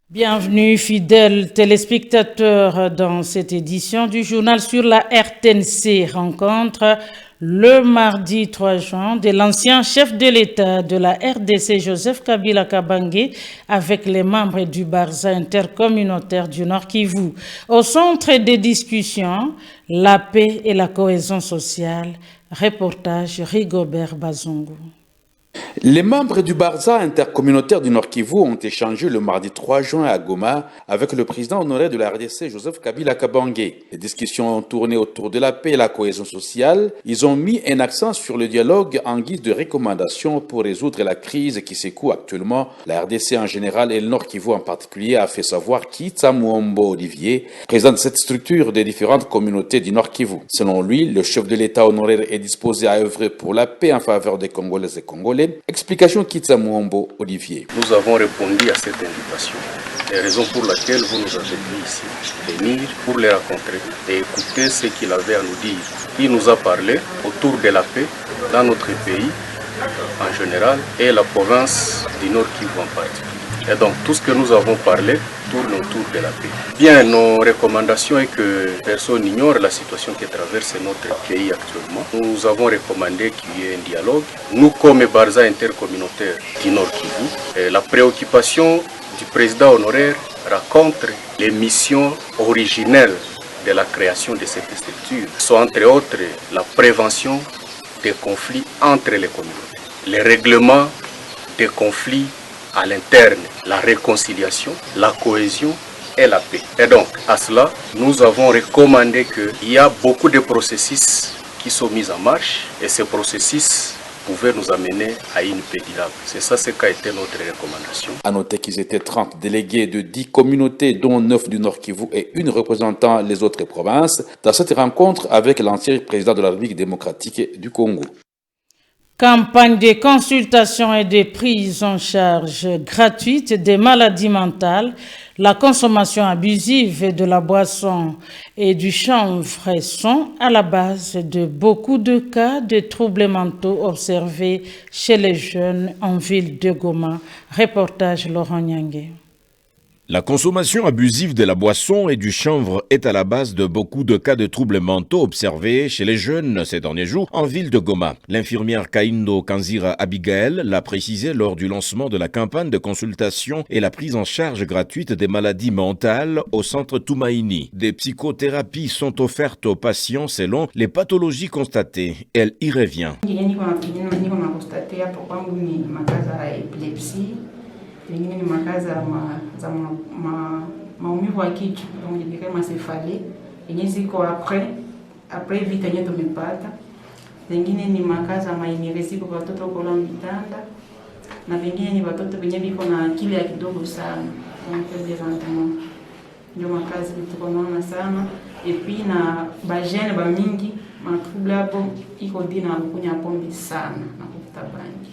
Bienvenue fidèles téléspectateurs dans cette édition du journal sur la RTNC. Rencontre le mardi 3 juin de l'ancien chef de l'État de la RDC Joseph Kabila Kabange avec les membres du Barza intercommunautaire du Nord Kivu. Au centre des discussions, la paix et la cohésion sociale. Reportage Rigobert Bazongo. Les membres du Barza intercommunautaire du Nord Kivu ont échangé le mardi 3 juin à Goma avec le président honoraire de la RDC, Joseph Kabila Kabange. Les discussions ont tourné autour de la paix et la cohésion sociale. Ils ont mis un accent sur le dialogue en guise de recommandation pour résoudre la crise qui secoue actuellement la RDC en général et le Nord Kivu en particulier, a fait savoir Kitsa Muombo Olivier, président de cette structure des différentes communautés du Nord Kivu. Selon lui, le chef de l'État honoraire est disposé à œuvrer pour la paix en faveur des Congolaises et Congolais. Explication Kitsa Muombo Olivier. Nous avons répondu à cette invitation. Les raisons pour lesquelles vous nous avez dit ici, venir pour les rencontrer et écouter ce qu'il avait à nous dire. Il nous a parlé autour de la paix dans notre pays en général et la province du Nord Kivu en particulier. Et donc tout ce que nous avons parlé tourne autour de la paix. Bien, nos recommandations est que personne n'ignore la situation que traverse notre pays actuellement. Nous avons recommandé qu'il y ait un dialogue. Nous, comme Barza intercommunautaire du Nord Kivu, la préoccupation du président honoraire rencontre les missions originelles de la création de cette structure, sont entre autres la prévention des conflits entre les communautés, les règlements des conflits à l'interne, la réconciliation, la cohésion et la paix. Et donc, à cela, nous avons recommandé qu'il y a beaucoup de processus qui sont mis en marche et ces processus pouvaient nous amener à une paix durable. C'est ça ce qu'a été notre recommandation. À noter qu'ils étaient 30 délégués de 10 communautés, dont 9 du Nord Kivu et une représentant les autres provinces, dans cette rencontre avec l'ancien président de la République démocratique du Congo. Campagne de consultation et de prise en charge gratuite des maladies mentales, la consommation abusive de la boisson et du chanvre sont à la base de beaucoup de cas de troubles mentaux observés chez les jeunes en ville de Goma. Reportage Laurent Nyangé. La consommation abusive de la boisson et du chanvre est à la base de beaucoup de cas de troubles mentaux observés chez les jeunes ces derniers jours en ville de Goma. L'infirmière Kaindo Kanzira Abigail l'a précisé lors du lancement de la campagne de consultation et la prise en charge gratuite des maladies mentales au centre Tumaini. Des psychothérapies sont offertes aux patients selon les pathologies constatées. Elle y revient. Pengine ni makazi za maumivu ya kichwa kama macefali yenye ziko après vita yenye tumepata. Pengine ni makazi ya mainerezi kwa watoto kwa mitanda na pengine ni watoto wenye biko na akili ya kidogo sana. Ndio makazi tuko naona sana epi na bajene ba mingi matrouble hapo iko dina kunywa pombe sana na kuvuta bangi.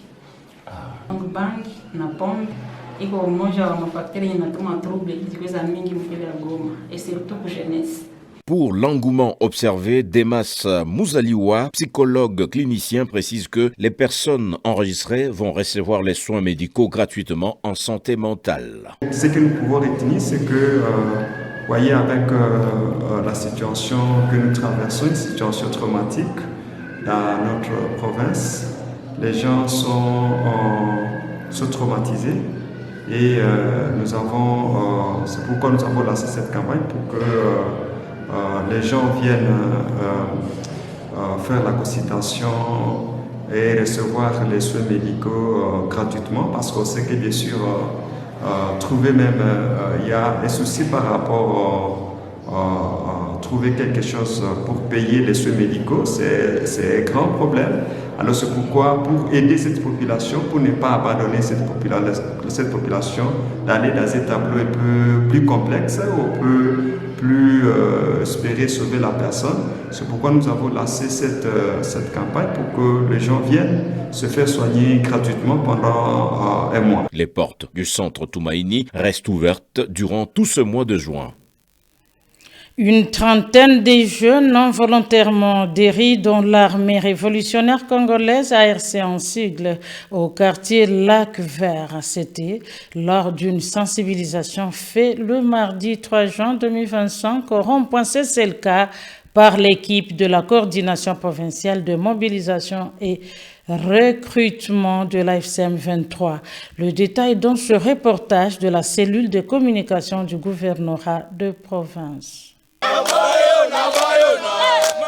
Bangi na pombe iko moja wa mafakteri yanatuma trouble zikweza mingi mkele ya Goma et surtout pour jeunesse. Pour l'engouement observé, Demas Mouzaliwa, psychologue clinicien, précise que les personnes enregistrées vont recevoir les soins médicaux gratuitement en santé mentale. Ce que nous pouvons retenir, c'est que, voyez, avec la situation que nous traversons, une situation traumatique dans notre province, les gens sont traumatisés et c'est pourquoi nous avons lancé cette campagne pour que les gens viennent faire la consultation et recevoir les soins médicaux gratuitement parce qu'on sait que bien sûr trouver même il y a des soucis par rapport trouver quelque chose pour payer les soins médicaux, c'est un grand problème. Alors c'est pourquoi, pour aider cette population, pour ne pas abandonner cette population, d'aller dans des tableaux un peu plus complexes, un peu plus espérer sauver la personne. C'est pourquoi nous avons lancé cette campagne pour que les gens viennent se faire soigner gratuitement pendant un mois. Les portes du centre Toumaïni restent ouvertes durant tout ce mois de juin. Une trentaine de jeunes non volontairement adhérés dans l'armée révolutionnaire congolaise ARC en sigle au quartier Lac Vert. C'était lors d'une sensibilisation faite le mardi 3 juin 2025 au rond-point CCLK par l'équipe de la coordination provinciale de mobilisation et recrutement de l'AFCM 23. Le détail dans ce reportage de la cellule de communication du gouvernorat de province.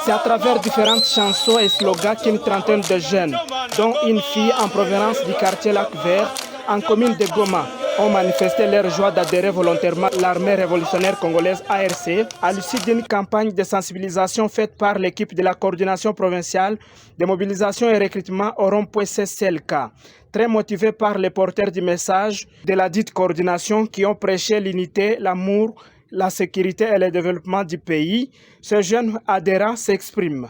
C'est à travers différentes chansons et slogans qu'une trentaine de jeunes, dont une fille en provenance du quartier Lac Vert, en commune de Goma, ont manifesté leur joie d'adhérer volontairement à l'armée révolutionnaire congolaise ARC à l'issue d'une campagne de sensibilisation faite par l'équipe de la coordination provinciale de mobilisation et recrutement au rond-point CCLK. Très motivés par les porteurs du message de la dite coordination qui ont prêché l'unité, l'amour, la sécurité et le développement du pays, ce jeune adhérent s'exprime.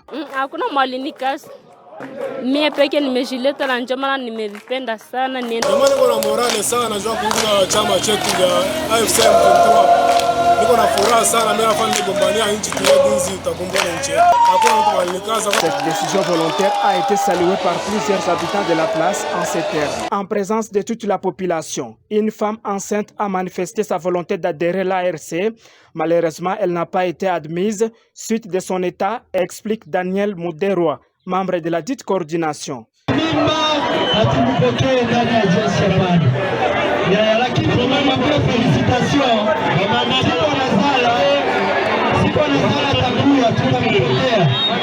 Mie peke nimejileta na ndio maana nimevipenda sana. Jamani, kuna morale sana, najua kuunga chama chetu cha AFCM 23. Niko na furaha sana, mimi nafanya nigombania nchi tuwezi tutakomboa nchi. Hakuna mtu alinikaza. Cette décision volontaire a été saluée par plusieurs habitants de la place en ces termes. En présence de toute la population, une femme enceinte a manifesté sa volonté d'adhérer à l'ARC. Malheureusement, elle n'a pas été admise suite de son état, explique Daniel Mouderoa, membre de la dite coordination.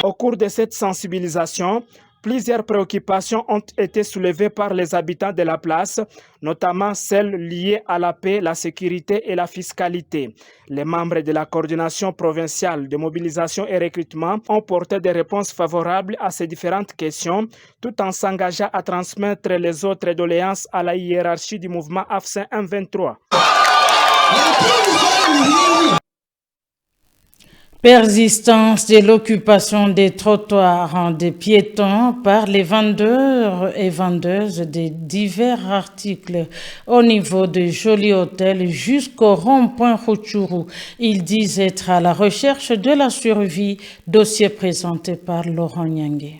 Au cours de cette sensibilisation, plusieurs préoccupations ont été soulevées par les habitants de la place, notamment celles liées à la paix, la sécurité et la fiscalité. Les membres de la coordination provinciale de mobilisation et recrutement ont porté des réponses favorables à ces différentes questions, tout en s'engageant à transmettre les autres doléances à la hiérarchie du mouvement AFCM 23. Persistance de l'occupation des trottoirs des piétons par les vendeurs et vendeuses de divers articles au niveau de Joli Hôtel jusqu'au rond-point Rutshuru. Ils disent être à la recherche de la survie, dossier présenté par Laurent Nyangué.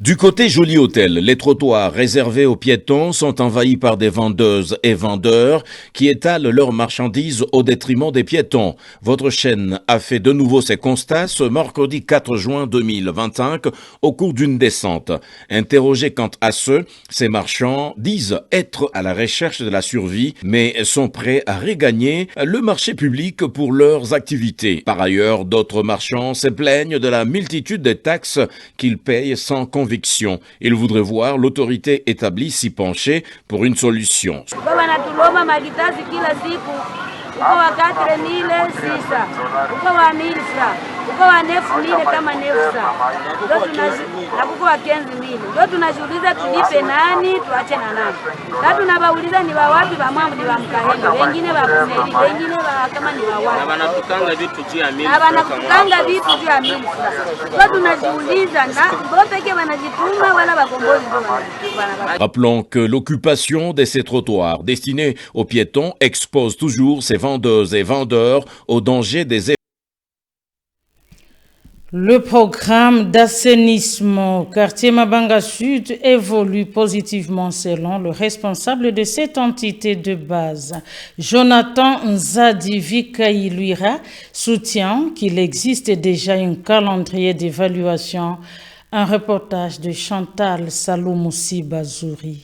Du côté Joli Hôtel, les trottoirs réservés aux piétons sont envahis par des vendeuses et vendeurs qui étalent leurs marchandises au détriment des piétons. Votre chaîne a fait de nouveau ces constats ce mercredi 4 juin 2025 au cours d'une descente. Interrogés quant à ces marchands disent être à la recherche de la survie, mais sont prêts à regagner le marché public pour leurs activités. Par ailleurs, d'autres marchands se plaignent de la multitude de taxes qu'ils payent sans conviction. Ils voudraient voir l'autorité établie s'y pencher pour une solution. uko wa 4,600 uko wa 1,000 uko wa 9,000 kama 900 na kuko wa 15,000. Ndio tunajiuliza tulipe nani tuache na nani. Sasa tunabauliza ni wa wapi wa mambo ni wa Mkahembe, wengine wa Kumeli, wengine wa kama ni wa wapi. Na wanatukanga vitu juu ya 1,000. Na wanatukanga vitu juu ya 1,000. Ndio tunajiuliza na ndio pekee wanajituma wala wakombozi ndio. Rappelons que l'occupation de ces trottoirs destinés aux piétons expose toujours ces vendeuses et vendeurs au danger des. Le programme d'assainissement au quartier Mabanga Sud évolue positivement selon le responsable de cette entité de base. Jonathan Nzadi Kaïluira soutient qu'il existe déjà un calendrier d'évaluation. Un reportage de Chantal Salomoussi Bazouri.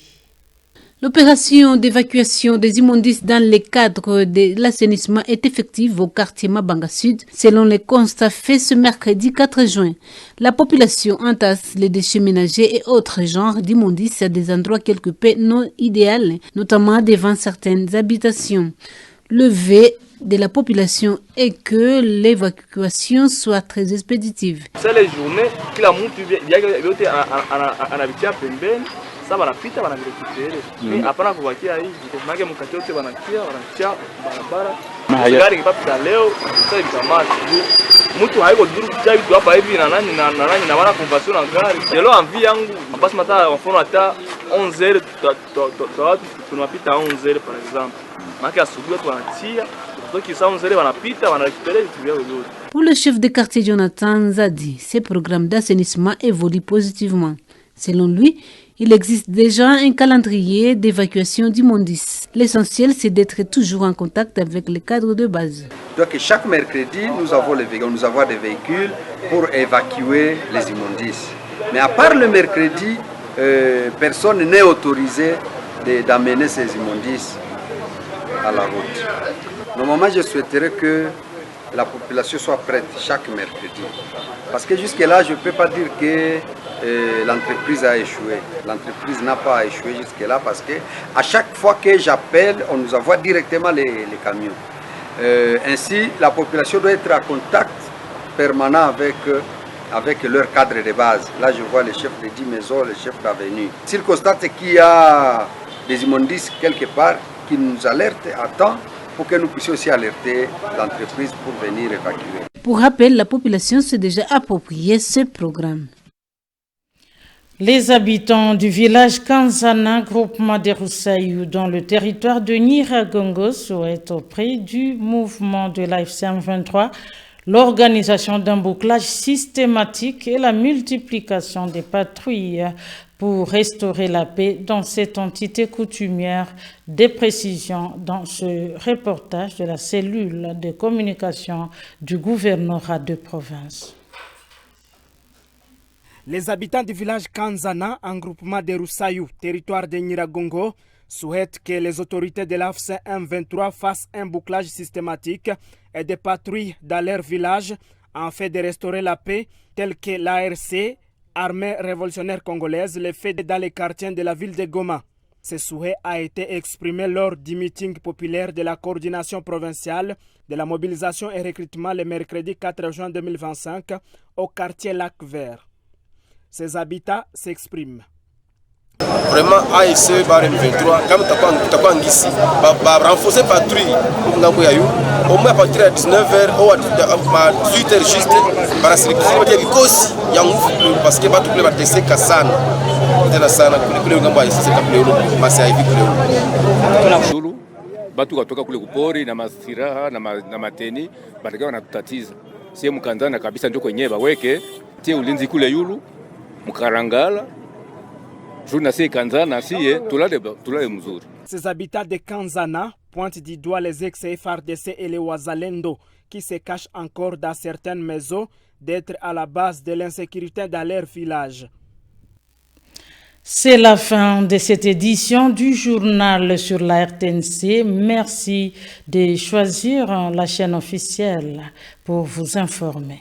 L'opération d'évacuation des immondices dans le cadre de l'assainissement est effective au quartier Mabanga Sud, selon les constats faits ce mercredi 4 juin. La population entasse les déchets ménagers et autres genres d'immondices à des endroits quelque peu non idéaux, notamment devant certaines habitations. Lever de la population est que l'évacuation soit très expéditive. C'est les journées que la montre anabitia pembeni sasa wanapita wanavirekupere hapana kuwakia hivi maana mkate wote wanatia barabara gari kipapita leo sasa vitamati mtu haiko duru kutia vitu hapa hivi na nani na wana conversion na gari leo envie yangu basi mata mfano hata 11h tunapita 11h par exemple maana asubuhi tu wanatia donc ça 11h wanapita wanarekupere vitu vyao vyote. Pour le chef de quartier Jonathan Zadi, ces programmes d'assainissement évoluent positivement. Selon lui, il existe déjà un calendrier d'évacuation d'immondices. L'essentiel, c'est d'être toujours en contact avec les cadres de base. Donc chaque mercredi, nous avons des véhicules pour évacuer les immondices. Mais à part le mercredi, personne n'est autorisé d'amener ces immondices à la route. Normalement, je souhaiterais que la population soit prête chaque mercredi. Parce que jusque-là, je ne peux pas dire que l'entreprise a échoué. L'entreprise n'a pas échoué jusque-là parce que à chaque fois que j'appelle, on nous envoie directement les camions. Ainsi, la population doit être en contact permanent avec leur cadre de base. Là, je vois les chefs de 10 maisons, les chefs d'avenue. S'ils constatent qu'il y a des immondices quelque part, qu'ils nous alertent à temps pour que nous puissions aussi alerter l'entreprise pour venir évacuer. Pour rappel, la population s'est déjà approprié ce programme. Les habitants du village Kanzana, groupement des Roussaïou, dans le territoire de Nyiragongo, souhaitent auprès du mouvement de l'AFC 23 l'organisation d'un bouclage systématique et la multiplication des patrouilles pour restaurer la paix dans cette entité coutumière. Des précisions dans ce reportage de la cellule de communication du gouvernorat de province. Les habitants du village Kanzana, en groupement de Roussaïou, territoire de Nyiragongo, souhaitent que les autorités de l'AFC M23 fassent un bouclage systématique et des patrouilles dans leur village afin de restaurer la paix, telle que l'ARC, Armée révolutionnaire congolaise, le fait dans les quartiers de la ville de Goma. Ce souhait a été exprimé lors du meeting populaire de la coordination provinciale de la mobilisation et recrutement le mercredi 4 juin 2025 au quartier Lac Vert. Ces habitats s'expriment. Vraiment, AFC barème 23, comme tu as ici, renforcer patrouille, au moins à partir de 19h ou à 18h juste, parce que tu peux tester Kassan. Batu kutoka kule kupori na masiraha na mateni batakiwa wanatutatiza. Sie Mkanzana kabisa ndio kwenyewe baweke tie ulinzi kule yulu Mkarangala. Ces habitants de Kanzana pointent du doigt les ex-FARDC et les Wazalendo qui se cachent encore dans certaines maisons d'être à la base de l'insécurité dans leur village. C'est la fin de cette édition du journal sur la RTNC. Merci de choisir la chaîne officielle pour vous informer.